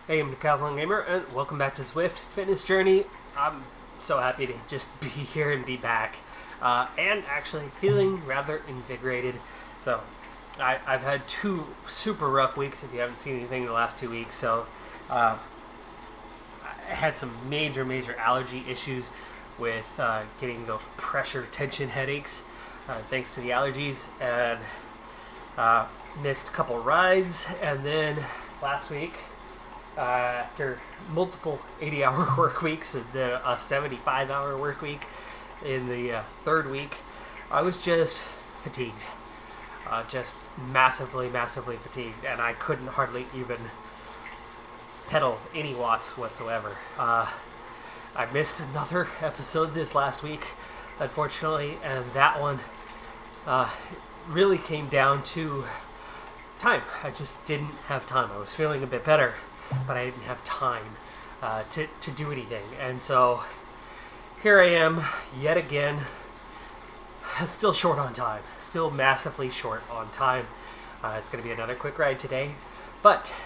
Hey, I'm Decathlon Gamer, and welcome back to Zwift Fitness Journey. I'm so happy to just be here and be back, and actually feeling rather invigorated. So, I've had 2 super rough weeks, if you haven't seen anything in the last 2 weeks, so I had some major allergy issues with getting those pressure tension headaches, thanks to the allergies, and missed a couple rides, and then last week, after multiple 80-hour work weeks and then a 75-hour work week in the third week, I was just fatigued. Just massively fatigued, and I couldn't hardly even pedal any watts whatsoever. I missed another episode this last week, unfortunately, and that one really came down to time. I just didn't have time. I was feeling a bit better, but I didn't have time to do anything. And so here I am yet again, still short on time, still massively short on time. It's going to be another quick ride today, but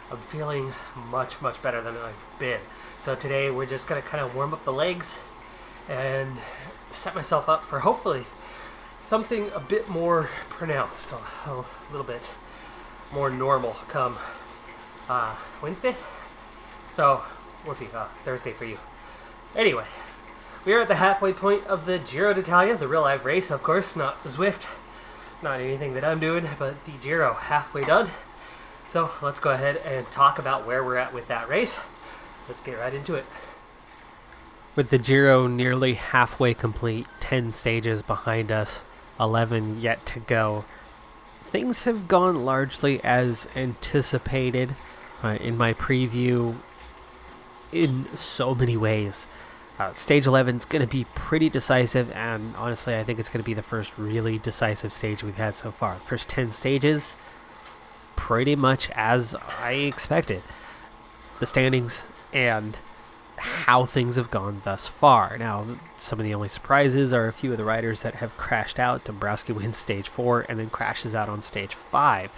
I'm feeling much better than I've been. So today we're just going to kind of warm up the legs and set myself up for hopefully something a bit more pronounced, a little bit more normal come Wednesday. So we'll see. Thursday for you. Anyway, we are at the halfway point of the Giro d'Italia, the real life race, of course, not the Zwift, not anything that I'm doing, but the Giro, halfway done. So let's go ahead and talk about where we're at with that race. Let's get right into it. With the Giro nearly halfway complete, 10 stages behind us, 11 yet to go, things have gone largely as anticipated in my preview in so many ways. Stage 11 is going to be pretty decisive, and honestly I think it's going to be the first really decisive stage we've had so far. First 10 stages, pretty much as I expected. The standings and how things have gone thus far. Now, some of the only surprises are a few of the riders that have crashed out. Dombrowski wins stage 4 and then crashes out on stage 5.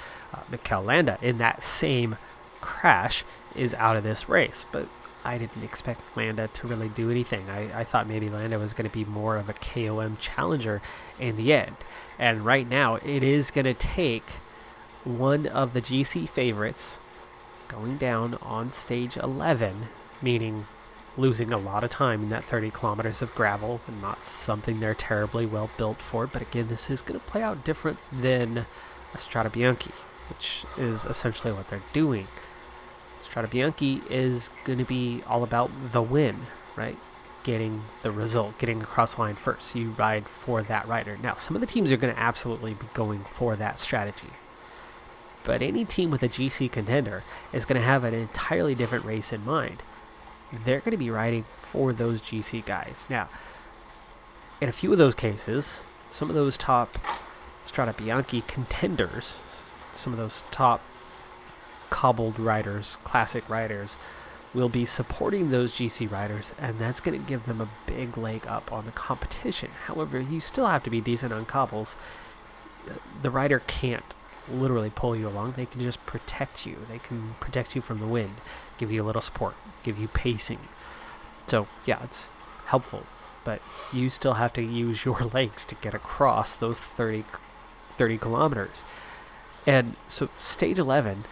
Mikel Landa, in that same crash, is out of this race, but I didn't expect Landa to really do anything. I thought maybe Landa was going to be more of a KOM challenger in the end. And right now, it is going to take one of the GC favorites going down on stage 11, meaning losing a lot of time in that 30 kilometers of gravel, and not something they're terribly well built for. But again, this is going to play out different than a Strade Bianche, which is essentially what they're doing. Strade Bianche is going to be all about the win, right? Getting the result, getting across the line first. You ride for that rider. Now, some of the teams are going to absolutely be going for that strategy. But any team with a GC contender is going to have an entirely different race in mind. They're going to be riding for those GC guys. Now, in a few of those cases, some of those top Strade Bianche contenders, some of those top cobbled riders, classic riders, will be supporting those GC riders, and that's going to give them a big leg up on the competition. However, you still have to be decent on cobbles. The rider can't literally pull you along. They can just protect you. They can protect you from the wind, give you a little support, give you pacing. So yeah, it's helpful, but you still have to use your legs to get across those 30 kilometers. And so stage 11,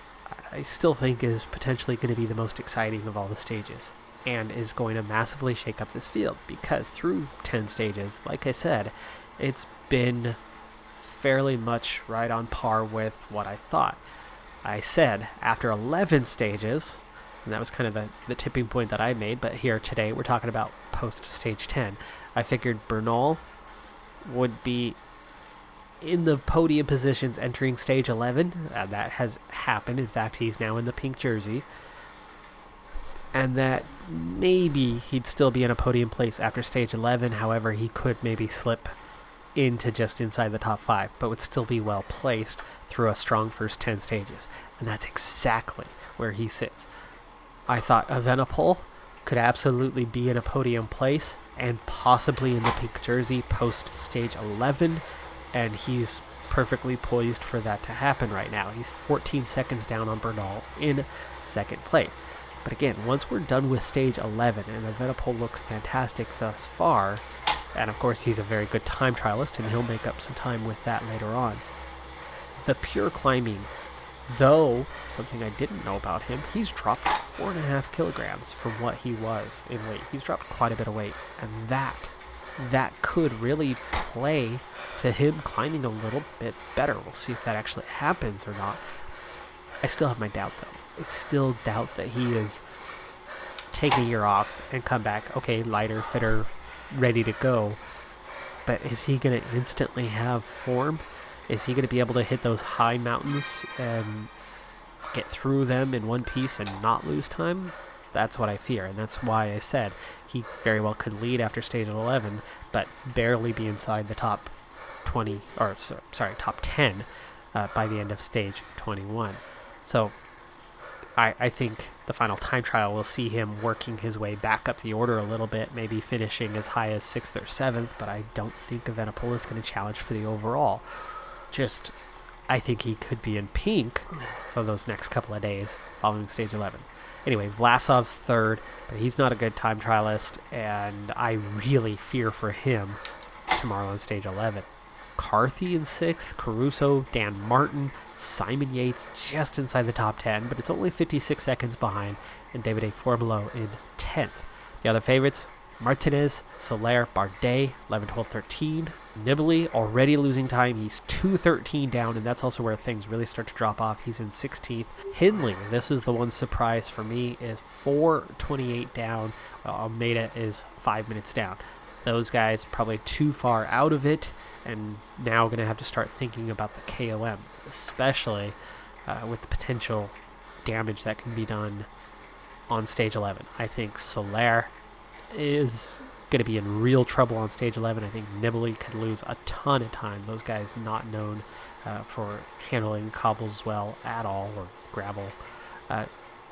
I still think is potentially going to be the most exciting of all the stages, and is going to massively shake up this field, because through 10 stages, like I said, it's been fairly much right on par with what I thought. I said after 11 stages, and that was kind of the tipping point that I made, but here today we're talking about post stage 10. I figured Bernal would be in the podium positions entering stage 11. That has happened. In fact, he's now in the pink jersey. And that maybe he'd still be in a podium place after stage 11. However, he could maybe slip into just inside the top 5, but would still be well placed through a strong first 10 stages. And that's exactly where he sits. I thought Evenepoel could absolutely be in a podium place and possibly in the pink jersey post stage 11. and he's perfectly poised for that to happen right now. He's 14 seconds down on Bernal in second place. But again, once we're done with stage 11, and Evenepoel looks fantastic thus far, and of course he's a very good time trialist, and he'll make up some time with that later on. The pure climbing, though, something I didn't know about him, he's dropped 4.5 kilograms from what he was in weight. He's dropped quite a bit of weight, and that could really play to him climbing a little bit better. We'll see if that actually happens or not. I still have my doubt, though. I still doubt that he is take a year off and come back, okay, lighter, fitter, ready to go. But is he going to instantly have form? Is he going to be able to hit those high mountains and get through them in one piece and not lose time? That's what I fear, and that's why I said he very well could lead after stage 11, but barely be inside the top 20, or top 10 by the end of stage 21. So I think the final time trial will see him working his way back up the order a little bit, maybe finishing as high as 6th or 7th, but I don't think Evenepoel is going to challenge for the overall. I think he could be in pink for those next couple of days following stage 11. Anyway, Vlasov's 3rd, but he's not a good time trialist, and I really fear for him tomorrow on stage 11. Carthy in 6th, Caruso, Dan Martin, Simon Yates just inside the top 10, but it's only 56 seconds behind, and Davide Formulo in 10th. The other favorites, Martinez, Soler, Bardet, 11, 12, 13. Nibali already losing time. He's 2:13 down, and that's also where things really start to drop off. He's in 16th. Hindley, this is the one surprise for me, is 4:28 down. Almeida is 5 minutes down. Those guys probably too far out of it, and now going to have to start thinking about the KOM, especially with the potential damage that can be done on stage 11. I think Soler is going to be in real trouble on stage 11. I think Nibali could lose a ton of time. Those guys not known for handling cobbles well at all, or gravel.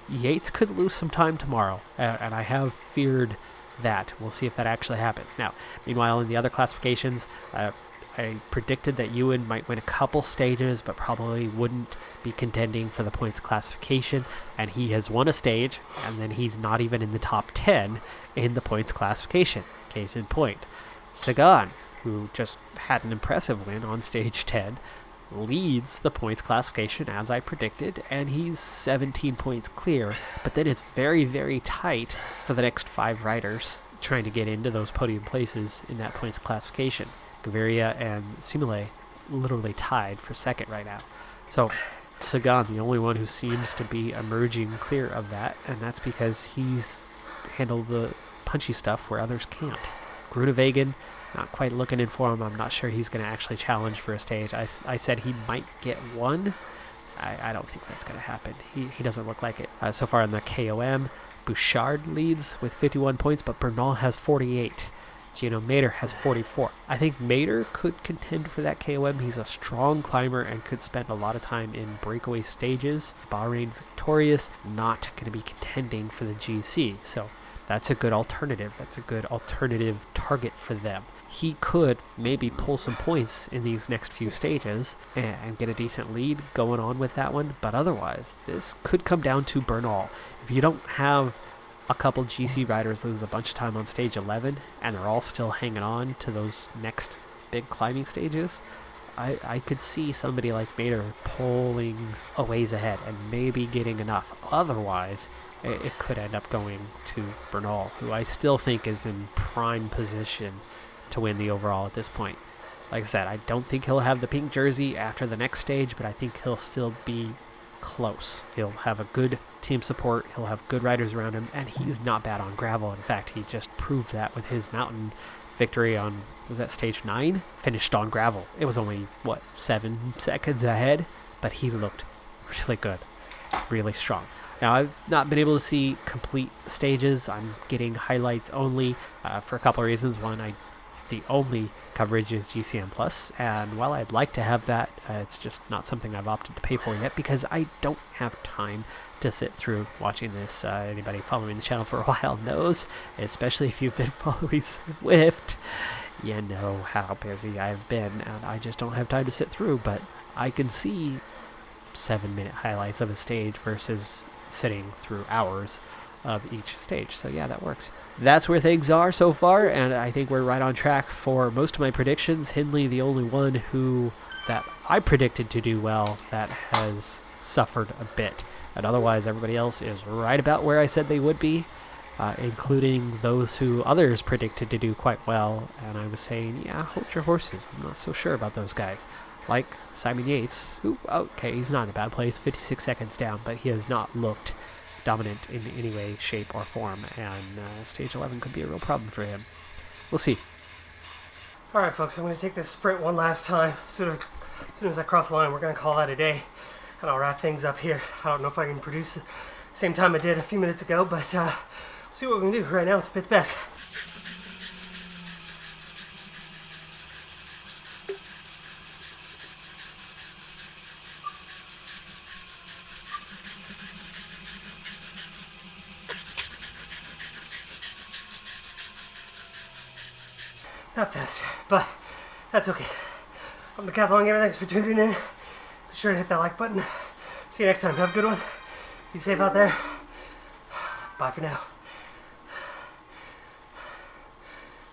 Yates could lose some time tomorrow, and I have feared that. We'll see if that actually happens. Now, meanwhile, in the other classifications, I predicted that Ewan might win a couple stages, but probably wouldn't be contending for the points classification, and he has won a stage, and then he's not even in the top 10 in the points classification. Case in point, Sagan, who just had an impressive win on stage 10, leads the points classification as I predicted, and he's 17 points clear, but then it's very, very tight for the next 5 riders trying to get into those podium places in that points classification. Gaviria and Simile literally tied for second right now. So Sagan, the only one who seems to be emerging clear of that, and that's because he's handled the punchy stuff where others can't. Groenewegen, not quite looking in for him. I'm not sure he's going to actually challenge for a stage. I said he might get one. I don't think that's going to happen. He doesn't look like it. So far in the KOM, Bouchard leads with 51 points, but Bernal has 48. Gino Mader has 44. I think Mader could contend for that KOM. He's a strong climber and could spend a lot of time in breakaway stages. Bahrain victorious, not going to be contending for the GC. So that's a good alternative. That's a good alternative target for them. He could maybe pull some points in these next few stages and get a decent lead going on with that one. But otherwise, this could come down to Bernal. If you don't have a couple GC riders lose a bunch of time on stage 11, and they're all still hanging on to those next big climbing stages, I could see somebody like Mader pulling a ways ahead and maybe getting enough. Otherwise, it could end up going to Bernal, who I still think is in prime position to win the overall at this point. Like I said, I don't think he'll have the pink jersey after the next stage, but I think he'll still be close. He'll have a good team support, he'll have good riders around him, and he's not bad on gravel. In fact, he just proved that with his mountain victory on, was that stage 9? Finished on gravel. It was only, 7 seconds ahead, but he looked really good, really strong. Now, I've not been able to see complete stages. I'm getting highlights only for a couple of reasons. One, the only coverage is GCN Plus, and while I'd like to have that, it's just not something I've opted to pay for yet because I don't have time to sit through watching this. Anybody following the channel for a while knows, especially if you've been following Zwift, You know how busy I've been, and I just don't have time to sit through, but I can see 7-minute highlights of a stage versus sitting through hours of each stage. So yeah, that works. That's where things are so far, and I think we're right on track for most of my predictions. Hindley, the only one that I predicted to do well, that has suffered a bit. And otherwise, everybody else is right about where I said they would be, including those who others predicted to do quite well. And I was saying, yeah, hold your horses. I'm not so sure about those guys. Like Simon Yates, who, okay, he's not in a bad place, 56 seconds down, but he has not looked dominant in any way, shape, or form. And stage 11 could be a real problem for him. We'll see. Alright, folks, I'm going to take this sprint one last time. As soon as I cross the line, we're going to call that a day. And I'll wrap things up here. I don't know if I can produce the same time I did a few minutes ago, but we'll see what we can do. Right now, it's fifth best. Not fast, but that's okay. I'm Decathlon Gamer. Thanks for tuning in. Be sure to hit that like button. See you next time. Have a good one. Be safe out there. Bye for now.